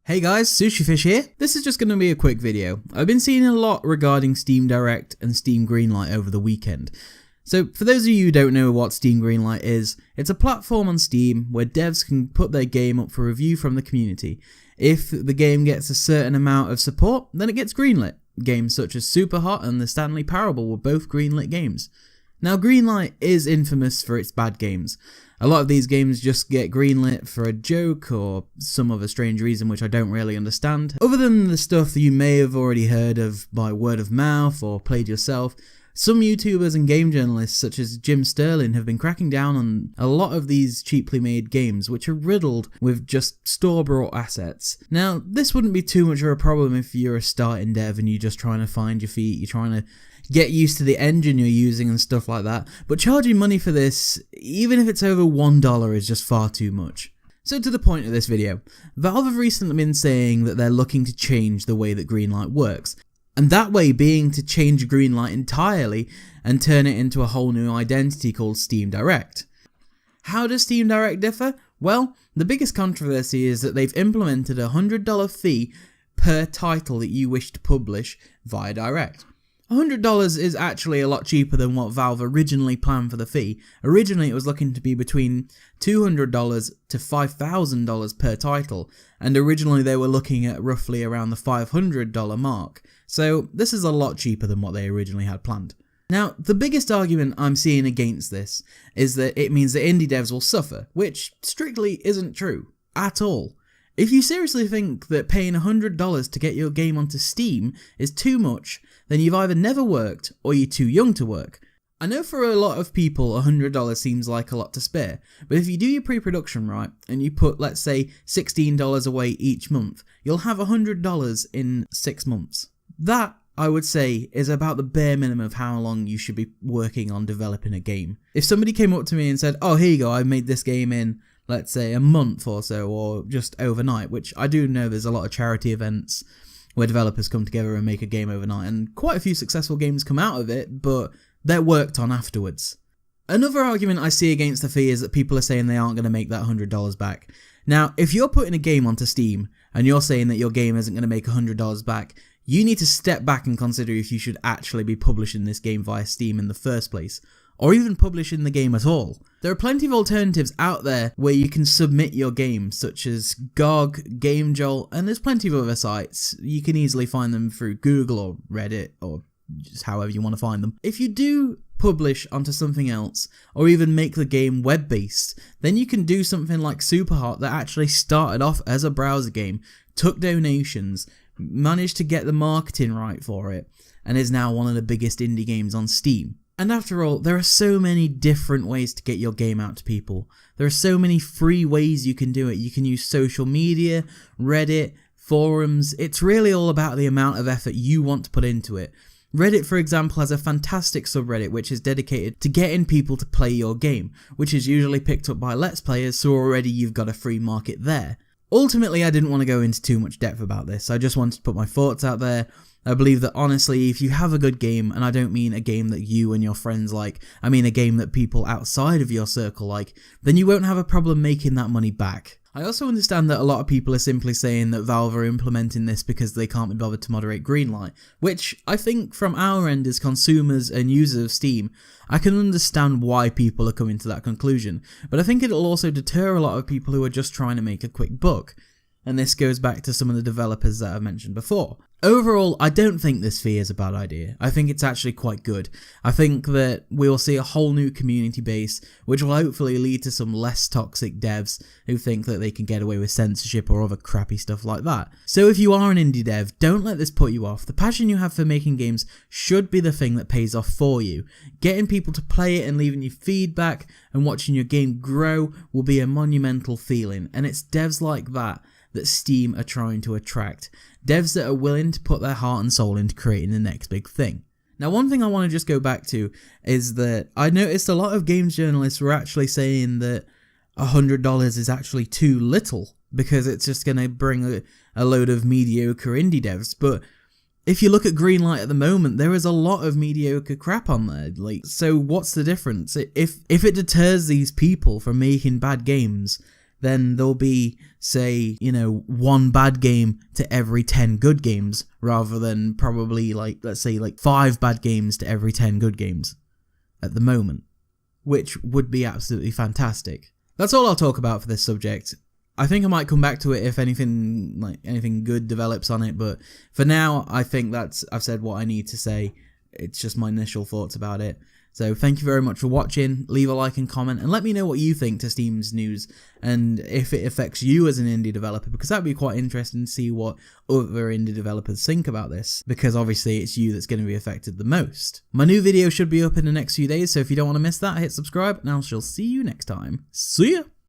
Hey guys, SushiFish here. This is just going to be a quick video. I've been seeing a lot regarding Steam Direct and Steam Greenlight over the weekend. So for those of you who don't know what Steam Greenlight is, it's a platform on Steam where devs can put their game up for review from the community. If the game gets a certain amount of support, then it gets greenlit. Games such as Superhot and The Stanley Parable were both greenlit games. Now Greenlight is infamous for its bad games. A lot of these games just get greenlit for a joke or some other strange reason which I don't really understand. Other than the stuff that you may have already heard of by word of mouth or played yourself, some YouTubers and game journalists such as Jim Sterling have been cracking down on a lot of these cheaply made games which are riddled with just store-bought assets. Now, this wouldn't be too much of a problem if you're a starting dev and you're just trying to find your feet, you're trying to get used to the engine you're using and stuff like that, but charging money for this, even if it's over $1, is just far too much. So to the point of this video, Valve have recently been saying that they're looking to change the way that Greenlight works, and that way being to change Greenlight entirely and turn it into a whole new identity called Steam Direct. How does Steam Direct differ? Well, the biggest controversy is that they've implemented a $100 fee per title that you wish to publish via Direct. $100 is actually a lot cheaper than what Valve originally planned for the fee. Originally it was looking to be between $200 to $5,000 per title, and originally they were looking at roughly around the $500 mark, so this is a lot cheaper than what they originally had planned. Now, the biggest argument I'm seeing against this is that it means that indie devs will suffer, which strictly isn't true, at all. If you seriously think that paying $100 to get your game onto Steam is too much, then you've either never worked or you're too young to work. I know for a lot of people $100 seems like a lot to spare, but if you do your pre-production right and you put, let's say, $16 away each month, you'll have $100 in 6 months. That, I would say, is about the bare minimum of how long you should be working on developing a game. If somebody came up to me and said, oh, here you go, I made this game in, let's say, a month or so, or just overnight, which I do know there's a lot of charity events where developers come together and make a game overnight, and quite a few successful games come out of it, but they're worked on afterwards. Another argument I see against the fee is that people are saying they aren't going to make that $100 back. Now, if you're putting a game onto Steam, and you're saying that your game isn't going to make $100 back, you need to step back and consider if you should actually be publishing this game via Steam in the first place, or even publishing the game at all. There are plenty of alternatives out there where you can submit your game, such as GOG, GameJolt, and there's plenty of other sites. You can easily find them through Google or Reddit, or just however you want to find them. If you do publish onto something else, or even make the game web-based, then you can do something like Superhot that actually started off as a browser game, took donations, managed to get the marketing right for it, and is now one of the biggest indie games on Steam. And after all, there are so many different ways to get your game out to people. There are so many free ways you can do it. You can use social media, Reddit, forums. It's really all about the amount of effort you want to put into it. Reddit, for example, has a fantastic subreddit which is dedicated to getting people to play your game, which is usually picked up by Let's Players, so already you've got a free market there. Ultimately, I didn't want to go into too much depth about this. I just wanted to put my thoughts out there. I believe that honestly, if you have a good game, and I don't mean a game that you and your friends like, I mean a game that people outside of your circle like, then you won't have a problem making that money back. I also understand that a lot of people are simply saying that Valve are implementing this because they can't be bothered to moderate Greenlight, which I think from our end as consumers and users of Steam, I can understand why people are coming to that conclusion, but I think it'll also deter a lot of people who are just trying to make a quick buck. And this goes back to some of the developers that I've mentioned before. Overall, I don't think this fee is a bad idea. I think it's actually quite good. I think that we will see a whole new community base, which will hopefully lead to some less toxic devs who think that they can get away with censorship or other crappy stuff like that. So if you are an indie dev, don't let this put you off. The passion you have for making games should be the thing that pays off for you. Getting people to play it and leaving you feedback and watching your game grow will be a monumental feeling, and it's devs like that Steam are trying to attract. Devs that are willing to put their heart and soul into creating the next big thing. Now, one thing I want to just go back to is that I noticed a lot of games journalists were actually saying that $100 is actually too little because it's just going to bring a load of mediocre indie devs. But if you look at Greenlight at the moment, there is a lot of mediocre crap on there. So what's the difference? If it deters these people from making bad games, then there'll be, say, you know, 1 bad game to every 10 good games, rather than probably, like, let's say, like 5 bad games to every 10 good games at the moment, which would be absolutely fantastic. That's all I'll talk about for this subject. I think I might come back to it if anything good develops on it, but for now, I think I've said what I need to say. It's just my initial thoughts about it. So thank you very much for watching. Leave a like and comment, and let me know what you think to Steam's news, and if it affects you as an indie developer, because that'd be quite interesting to see what other indie developers think about this, because obviously it's you that's going to be affected the most. My new video should be up in the next few days, so if you don't want to miss that, hit subscribe, and I shall see you next time. See ya!